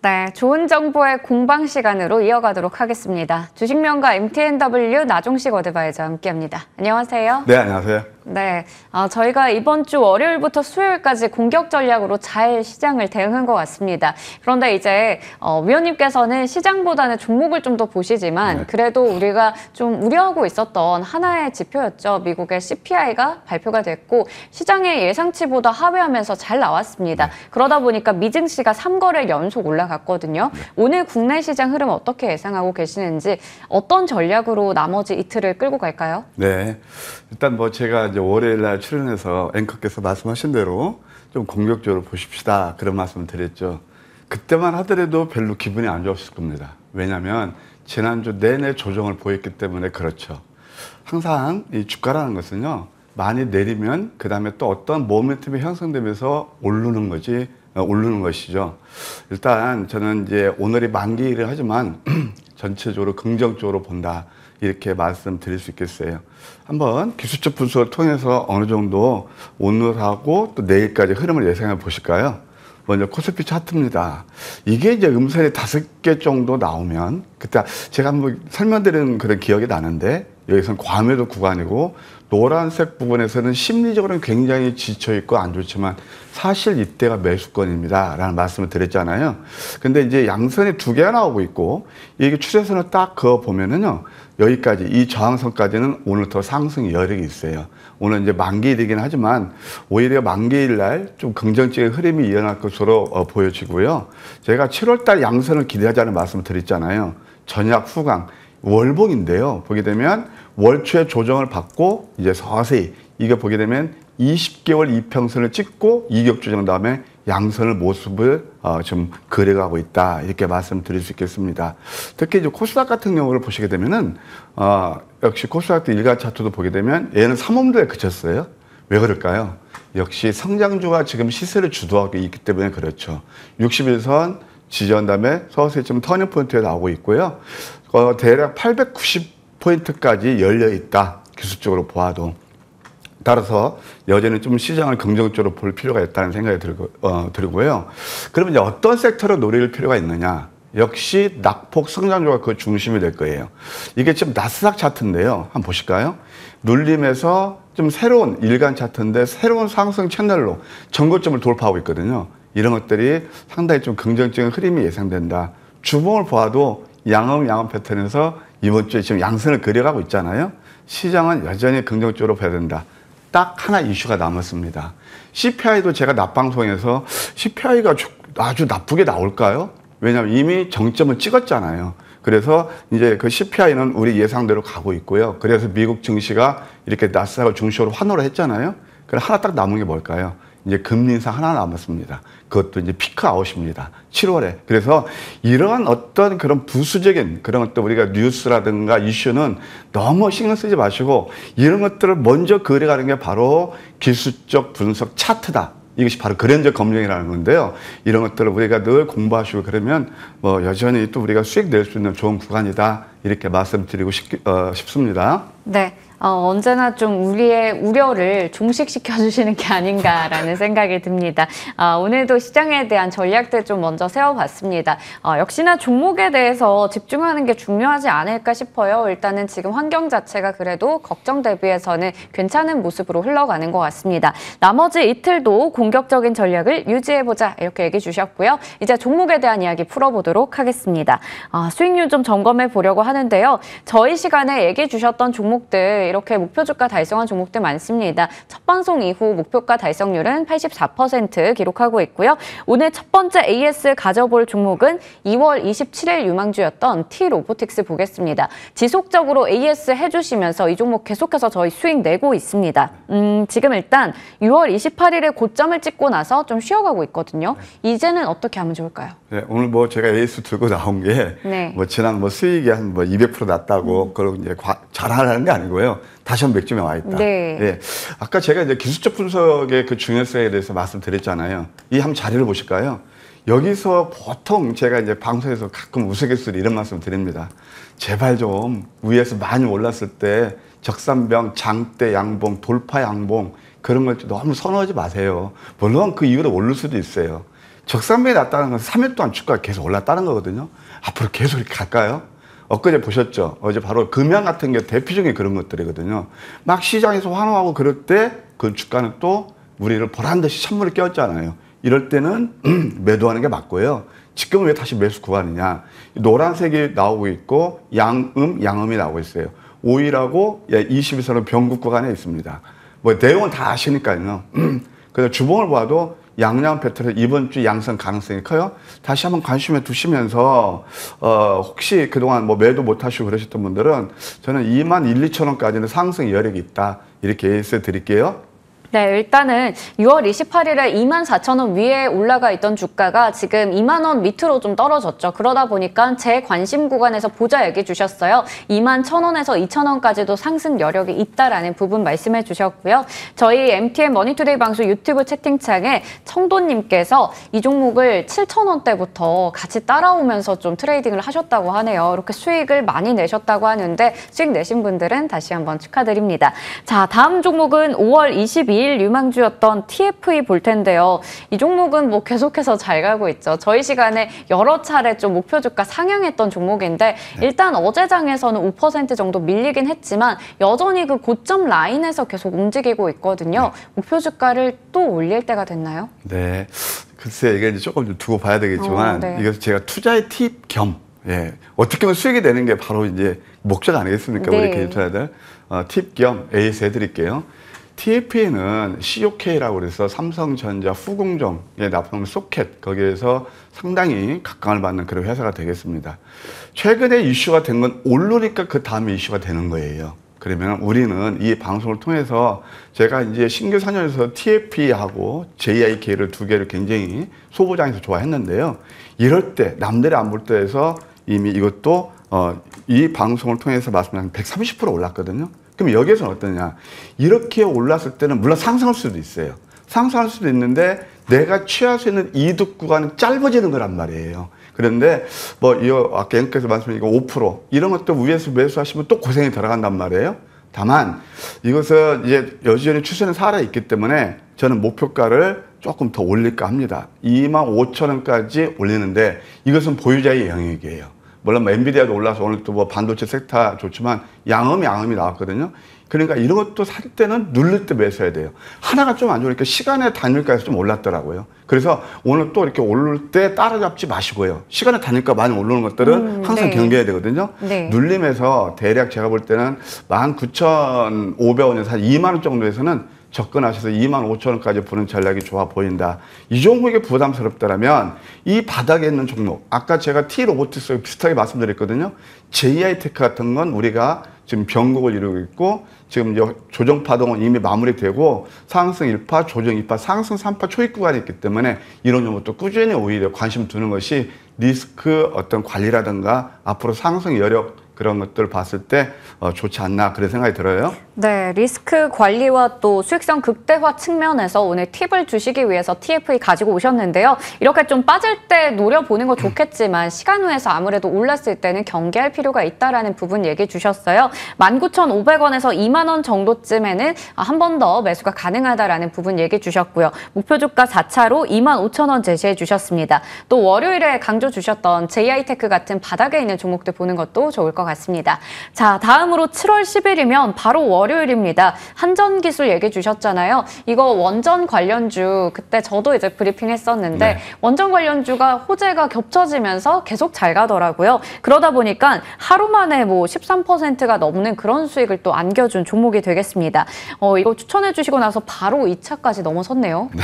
네, 좋은 정보의 공방 시간으로 이어가도록 하겠습니다. 주식명가 MTNW 나종식 어드바이저와 함께합니다. 안녕하세요. 네, 안녕하세요. 네, 저희가 이번 주 월요일부터 수요일까지 공격 전략으로 잘 시장을 대응한 것 같습니다. 그런데 이제 위원님께서는 시장보다는 종목을 좀 더 보시지만 그래도 우리가 좀 우려하고 있었던 하나의 지표였죠. 미국의 CPI가 발표가 됐고 시장의 예상치보다 하회하면서 잘 나왔습니다. 그러다 보니까 미증시가 3거래일 연속 올라갔거든요. 오늘 국내 시장 흐름 어떻게 예상하고 계시는지 어떤 전략으로 나머지 이틀을 끌고 갈까요? 네, 일단 뭐 제가 이제 월요일 날 출연해서 앵커께서 말씀하신 대로 좀 공격적으로 보십시다 그런 말씀을 드렸죠. 그때만 하더라도 별로 기분이 안 좋았을 겁니다. 왜냐하면 지난주 내내 조정을 보였기 때문에 그렇죠. 항상 이 주가라는 것은요, 많이 내리면 그 다음에 또 어떤 모멘텀이 형성되면서 오르는 것이죠. 일단 저는 이제 오늘이 만기일을 하지만 전체적으로 긍정적으로 본다. 이렇게 말씀드릴 수 있겠어요. 한번 기술적 분석을 통해서 어느 정도 오늘하고 또 내일까지 흐름을 예상해 보실까요? 먼저 코스피 차트입니다. 이게 이제 음선이 5개 정도 나오면 그때 제가 한번 설명드린 그런 기억이 나는데 여기서는 과매도 구간이고 노란색 부분에서는 심리적으로는 굉장히 지쳐있고 안 좋지만 사실 이때가 매수권입니다 라는 말씀을 드렸잖아요. 근데 이제 양선이 2개가 나오고 있고 이게 추세선을 딱 그어 보면은요, 여기까지 이 저항선까지는 오늘 더 상승 여력이 있어요. 오늘 이제 만기일이긴 하지만 오히려 만기일 날 좀 긍정적인 흐름이 일어날 것으로 보여지고요. 제가 7월달 양선을 기대하자는 말씀을 드렸잖아요. 전약 후강 월봉인데요. 보게 되면 월초에 조정을 받고 이제 서서히 이게 보게 되면 20개월 이평선을 찍고 이격 조정 다음에 양선을 모습을 좀 그려가고 있다 이렇게 말씀드릴 수 있겠습니다. 특히 이제 코스닥 같은 경우를 보시게 되면은 역시 코스닥 일간 차트도 보게 되면 얘는 3홈도에 그쳤어요. 왜 그럴까요? 역시 성장주가 지금 시세를 주도하고 있기 때문에 그렇죠. 61선 지지한 다음에 서서히 좀 터닝 포인트에 나오고 있고요. 대략 890포인트까지 열려 있다. 기술적으로 보아도. 따라서 여전히 좀 시장을 긍정적으로 볼 필요가 있다는 생각이 들고요. 그러면 이제 어떤 섹터로 노릴 필요가 있느냐? 역시 낙폭 성장주가 그 중심이 될 거예요. 이게 지금 나스닥 차트인데요. 한번 보실까요? 눌림에서 좀 새로운 일간 차트인데 새로운 상승 채널로 전고점을 돌파하고 있거든요. 이런 것들이 상당히 좀 긍정적인 흐름이 예상된다. 주봉을 보아도 양음 패턴에서 이번 주에 지금 양선을 그려가고 있잖아요. 시장은 여전히 긍정적으로 봐야 된다. 딱 하나 이슈가 남았습니다. CPI도 제가 낮방송에서 CPI가 아주 나쁘게 나올까요? 왜냐하면 이미 정점을 찍었잖아요. 그래서 이제 그 CPI는 우리 예상대로 가고 있고요. 그래서 미국 증시가 이렇게 나스닥을 중심으로 환호를 했잖아요. 그럼 하나 딱 남은 게 뭘까요? 이제 금리 인상 하나 남았습니다. 그것도 이제 피크 아웃입니다. 7월에. 그래서 이런 어떤 그런 부수적인 그런 어떤 우리가 뉴스라든가 이슈는 너무 신경 쓰지 마시고 이런 것들을 먼저 그려가는 게 바로 기술적 분석 차트다. 이것이 바로 그랜저 검증이라는 건데요. 이런 것들을 우리가 늘 공부하시고 그러면 뭐 여전히 또 우리가 수익 낼 수 있는 좋은 구간이다. 이렇게 말씀드리고 싶습니다. 네. 언제나 좀 우리의 우려를 종식시켜주시는 게 아닌가라는 생각이 듭니다. 오늘도 시장에 대한 전략들 좀 먼저 세워봤습니다. 역시나 종목에 대해서 집중하는 게 중요하지 않을까 싶어요. 일단은 지금 환경 자체가 그래도 걱정 대비해서는 괜찮은 모습으로 흘러가는 것 같습니다. 나머지 이틀도 공격적인 전략을 유지해보자 이렇게 얘기해 주셨고요. 이제 종목에 대한 이야기 풀어보도록 하겠습니다. 수익률 좀 점검해 보려고 하는데요. 저희 시간에 얘기해 주셨던 종목들 이렇게 목표주가 달성한 종목들 많습니다. 첫 방송 이후 목표가 달성률은 84% 기록하고 있고요. 오늘 첫 번째 AS 가져볼 종목은 2월 27일 유망주였던 T-로보틱스 보겠습니다. 지속적으로 AS 해주시면서 이 종목 계속해서 저희 수익 내고 있습니다. 지금 일단 6월 28일에 고점을 찍고 나서 좀 쉬어가고 있거든요. 이제는 어떻게 하면 좋을까요? 네, 오늘 뭐 제가 AS 들고 나온 게 뭐 지난 뭐 수익이 한 뭐 200% 났다고 그러고 이제 자랑하는 게 아니고요. 다시 한번 맥주에 와 있다. 네. 예. 아까 제가 이제 기술적 분석의 그 중요성에 대해서 말씀드렸잖아요. 이 한번 자료를 보실까요? 여기서 보통 제가 이제 방송에서 가끔 우스갯소리 이런 말씀 드립니다. 제발 좀 위에서 많이 올랐을 때 적산병, 장대 양봉, 돌파 양봉 그런 걸 너무 선호하지 마세요. 물론 그 이후로 오를 수도 있어요. 적산맥이 났다는 것은 3일 동안 주가가 계속 올랐다는 거거든요. 앞으로 계속 이렇게 갈까요? 엊그제 보셨죠? 어제 바로 금양 같은 게 대표적인 그런 것들이거든요. 막 시장에서 환호하고 그럴 때 그 주가는 또 우리를 보란 듯이 찬물을 끼얹잖아요. 이럴 때는 매도하는 게 맞고요. 지금은 왜 다시 매수 구간이냐? 노란색이 나오고 있고 양음이 나오고 있어요. 5일하고 20일선은 변곡 구간에 있습니다. 뭐 내용은 다 아시니까요. 그래서 주봉을 봐도 양양 패턴에서 이번 주 양성 가능성이 커요. 다시 한번 관심을 두시면서 혹시 그동안 뭐 매도 못 하시고 그러셨던 분들은 저는 2만 1, 2천 원까지는 상승 여력이 있다. 이렇게 예시해 드릴게요. 네, 일단은 6월 28일에 24,000원 위에 올라가 있던 주가가 지금 2만 원 밑으로 좀 떨어졌죠. 그러다 보니까 제 관심 구간에서 보자 얘기 주셨어요. 2만 1,000원에서 2,000원까지도 상승 여력이 있다라는 부분 말씀해 주셨고요. 저희 MTN 머니투데이 방송 유튜브 채팅창에 청도님께서 이 종목을 7,000원대부터 같이 따라오면서 좀 트레이딩을 하셨다고 하네요. 이렇게 수익을 많이 내셨다고 하는데 수익 내신 분들은 다시 한번 축하드립니다. 자, 다음 종목은 5월 22일 유망주였던 TFE 볼 텐데요. 이 종목은 뭐 계속해서 잘 가고 있죠. 저희 시간에 여러 차례 좀 목표 주가 상향했던 종목인데 일단 어제 장에서는 5% 정도 밀리긴 했지만 여전히 그 고점 라인에서 계속 움직이고 있거든요. 목표 주가를 또 올릴 때가 됐나요? 네. 글쎄 이게 이제 조금 좀 두고 봐야 되겠지만 네. 이것은 제가 투자의 팁 겸 어떻게 보면 수익이 되는 게 바로 이제 목적 아니겠습니까? 네. 우리 개인 투자자들 팁 겸 AS 해드릴게요. TFE는 COK라고 그래서 삼성전자 후궁정에 납품하는 소켓 거기에서 상당히 각광을 받는 그런 회사가 되겠습니다. 최근에 이슈가 된 건 오르니까 그 다음에 이슈가 되는 거예요. 그러면 우리는 이 방송을 통해서 제가 이제 신규 4년에서 TFE하고 JIK를 두 개를 굉장히 소부장에서 좋아했는데요. 이럴 때 남들이 안 볼 때에서 이미 이것도 이 방송을 통해서 말씀드린 130% 올랐거든요. 그럼 여기에서는 어떠냐? 이렇게 올랐을 때는 물론 상승할 수도 있어요. 상승할 수도 있는데 내가 취할 수 있는 이득 구간은 짧아지는 거란 말이에요. 그런데 뭐 아까 앵커에서 말씀드린 5% 이런 것도 위에서 매수하시면 또 고생이 들어간단 말이에요. 다만 이것은 이제 여전히 추세는 살아있기 때문에 저는 목표가를 조금 더 올릴까 합니다. 25,000원까지 올리는데 이것은 보유자의 영역이에요. 물론 뭐 엔비디아도 올라서 오늘 또 뭐 반도체 섹터 좋지만 양음이 나왔거든요. 그러니까 이런 것도 살 때는 누를 때 매수해야 돼요. 하나가 좀 안 좋으니까 시간의 단일가에서 좀 올랐더라고요. 그래서 오늘 또 이렇게 오를 때 따라잡지 마시고요. 시간의 단일가 많이 오르는 것들은 항상 네. 경계해야 되거든요. 네. 눌림에서 대략 제가 볼 때는 19,500원에서 한 2만 원 정도에서는 접근하셔서 25,000원까지 보는 전략이 좋아 보인다. 이 종목이 부담스럽다면 이 바닥에 있는 종목, 아까 제가 T-로보틱스 비슷하게 말씀드렸거든요. JI테크 같은 건 우리가 지금 변곡을 이루고 있고 지금 조정 파동은 이미 마무리되고 상승 1파, 조정 2파, 상승 3파 초입 구간이 있기 때문에 이런 종목도 꾸준히 오히려 관심 두는 것이 리스크 어떤 관리라든가 앞으로 상승 여력 그런 것들을 봤을 때 좋지 않나 그런 생각이 들어요. 네, 리스크 관리와 또 수익성 극대화 측면에서 오늘 팁을 주시기 위해서 TFE 가지고 오셨는데요. 이렇게 좀 빠질 때 노려보는 거 좋겠지만 시간 후에서 아무래도 올랐을 때는 경계할 필요가 있다라는 부분 얘기 주셨어요. 19,500원에서 2만 원 정도쯤에는 한 번 더 매수가 가능하다라는 부분 얘기 주셨고요. 목표 주가 4차로 25,000원 제시해 주셨습니다. 또 월요일에 강조 주셨던 JI테크 같은 바닥에 있는 종목들 보는 것도 좋을 것 같습니다. 자, 다음으로 7월 10일이면 바로 월요일입니다. 한전기술 얘기 주셨잖아요. 이거 원전 관련주 그때 저도 이제 브리핑 했었는데 네. 원전 관련주가 호재가 겹쳐지면서 계속 잘 가더라고요. 그러다 보니까 하루 만에 뭐 13%가 넘는 그런 수익을 또 안겨준 종목이 되겠습니다. 이거 추천해 주시고 나서 바로 2차까지 넘어섰네요. 네,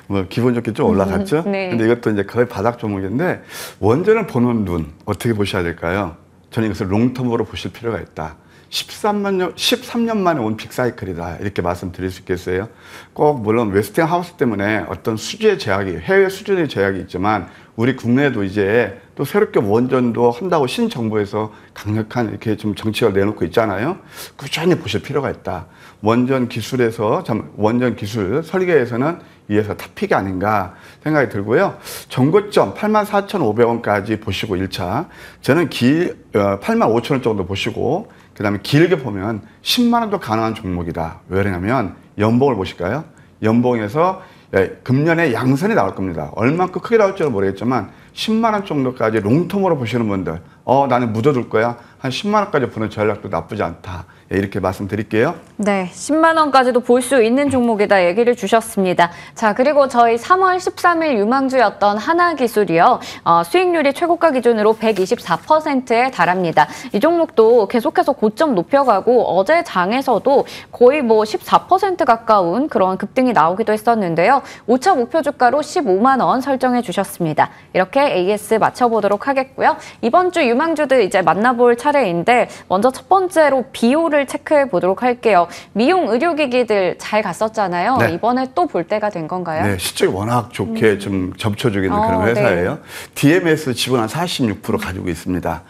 뭐 기분 좋게 좀 올라갔죠. 네. 근데 이것도 이제 거의 바닥 종목인데 원전을 보는 눈 어떻게 보셔야 될까요? 저는 이것을 롱텀으로 보실 필요가 있다. 13년 만에 온 빅사이클이다. 이렇게 말씀드릴 수 있겠어요. 꼭 물론 웨스팅하우스 때문에 어떤 수주의 제약이 해외 수준의 제약이 있지만 우리 국내에도 이제 또 새롭게 원전도 한다고 신정부에서 강력한 이렇게 좀 정책을 내놓고 있잖아요. 꾸준히 보실 필요가 있다. 원전 기술에서 원전 기술 설계에서는 이에서 탑픽이 아닌가 생각이 들고요. 정고점 84,500원까지 보시고 1차. 저는 85,000원 정도 보시고 그 다음에 길게 보면 10만 원도 가능한 종목이다. 왜 그러냐면 연봉을 보실까요? 연봉에서 금년에 양선이 나올 겁니다. 얼마큼 크게 나올지는 모르겠지만 10만 원 정도까지 롱텀으로 보시는 분들, 나는 묻어둘 거야. 한 10만 원까지 보는 전략도 나쁘지 않다. 이렇게 말씀드릴게요. 네, 10만 원까지도 볼 수 있는 종목이다 얘기를 주셨습니다. 자, 그리고 저희 3월 13일 유망주였던 하나기술이요. 수익률이 최고가 기준으로 124%에 달합니다. 이 종목도 계속해서 고점 높여가고 어제 장에서도 거의 뭐 14% 가까운 그런 급등이 나오기도 했었는데요. 5차 목표 주가로 15만 원 설정해 주셨습니다. 이렇게 AS 맞춰보도록 하겠고요. 이번 주 유망주들 이제 만나볼 차례인데 먼저 첫 번째로 비오를 체크해 보도록 할게요. 미용 의료기기들 잘 갔었잖아요. 네. 이번에 또 볼 때가 된 건가요? 네, 실적이 워낙 좋게 좀 접촉이 있는 그런 회사예요. 네. DMS 지분 한 46% 가지고 있습니다.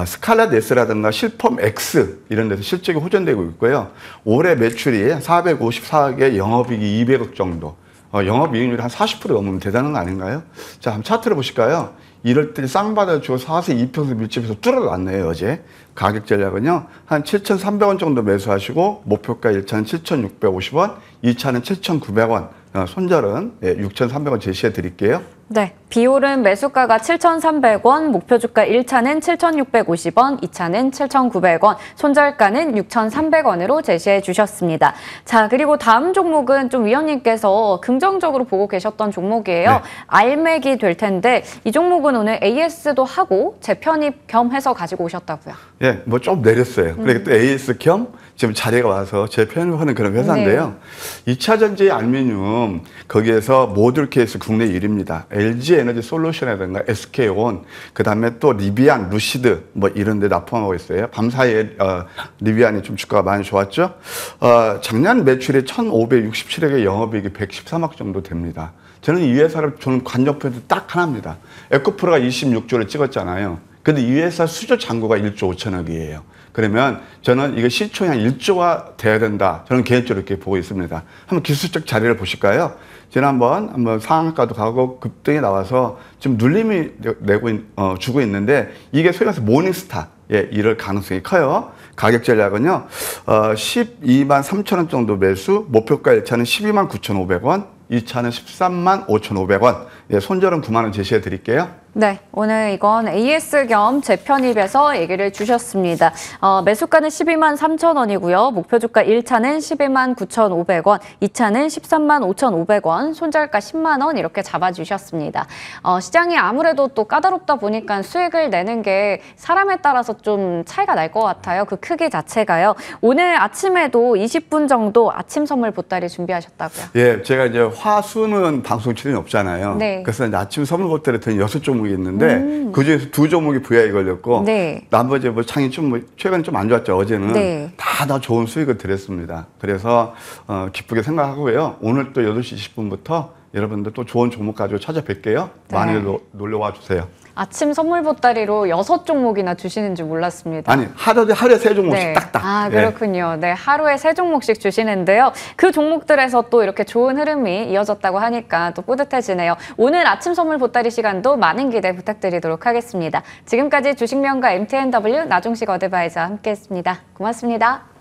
스칼렛 S라든가 실펌 X 이런 데서 실적이 호전되고 있고요. 올해 매출이 454억에 영업이익이 200억 정도. 영업이익률이 한 40% 넘으면 대단한 거 아닌가요? 자, 한번 차트를 보실까요? 이럴 때 쌍받아주고 4세 2평선 밀집해서 뚫어놨네요, 어제. 가격 전략은요, 한 7,300원 정도 매수하시고, 목표가 1차는 7,650원, 2차는 7,900원, 손절은 6,300원 제시해 드릴게요. 네, 비올은 매수가가 7,300원, 목표 주가 1차는 7,650원, 2차는 7,900원, 손절가는 6,300원으로 제시해 주셨습니다. 자, 그리고 다음 종목은 좀 위원님께서 긍정적으로 보고 계셨던 종목이에요. 네. 알맥이 될 텐데 이 종목은 오늘 AS도 하고 재편입 겸 해서 가지고 오셨다고요. 예, 뭐 좀 내렸어요. 그러니까 또 AS 겸 지금 자리가 와서 재편입하는 그런 회사인데요. 2차 전지 알미늄, 거기에서 모듈 케이스 국내 1위입니다. LG 에너지 솔루션이라든가 SK온, 그 다음에 또 리비안, 루시드 뭐 이런 데 납품하고 있어요. 밤사이에 리비안이 좀 주가가 많이 좋았죠. 작년 매출이 1,567억에 영업이익이 113억 정도 됩니다. 저는 이 회사를 저는 관전 포인트 딱 하나입니다. 에코프로가 26조를 찍었잖아요. 근데 이 회사 수조 잔고가 1조 5천억이에요. 그러면 저는 이게 시총이 한 1조가 돼야 된다. 저는 개인적으로 이렇게 보고 있습니다. 한번 기술적 자리를 보실까요? 지난번 한번 상한가도 가고 급등이 나와서 지금 눌림이 주고 있는데 이게 소위 말해서 모닝스타. 이럴 가능성이 커요. 가격 전략은요, 12만 3천 원 정도 매수, 목표가 1차는 12만 9,500원, 2차는 13만 5,500원, 손절은 9만 원 제시해 드릴게요. 네, 오늘 이건 AS 겸 재편입에서 얘기를 주셨습니다. 매수가는 12만 3천 원이고요. 목표 주가 1차는 12만 9,500원, 2차는 13만 5,500원, 손절가 10만 원 이렇게 잡아주셨습니다. 시장이 아무래도 또 까다롭다 보니까 수익을 내는 게 사람에 따라서 좀 차이가 날 것 같아요. 그 크기 자체가요. 오늘 아침에도 20분 정도 아침 선물 보따리 준비하셨다고요? 예, 제가 이제 화수는 방송 출연이 없잖아요. 네. 그래서 이제 아침 선물 보따리 든 6종목이 있는데 그 중에서 2종목이 VI 걸렸고 네. 나머지 뭐 창이 좀 최근에 좀 안 좋았죠. 어제는 네. 다 좋은 수익을 드렸습니다. 그래서 기쁘게 생각하고요. 오늘 또 8시 20분부터 여러분들 또 좋은 종목 가지고 찾아뵐게요. 네. 많이 놀러와 주세요. 아침 선물 보따리로 6종목이나 주시는 줄 몰랐습니다. 아니, 하루에 3종목씩 네. 딱딱. 아, 예. 그렇군요. 네, 하루에 3종목씩 주시는데요. 그 종목들에서 또 이렇게 좋은 흐름이 이어졌다고 하니까 또 뿌듯해지네요. 오늘 아침 선물 보따리 시간도 많은 기대 부탁드리도록 하겠습니다. 지금까지 주식명가 MTNW 나종식 어드바이저와 함께했습니다. 고맙습니다.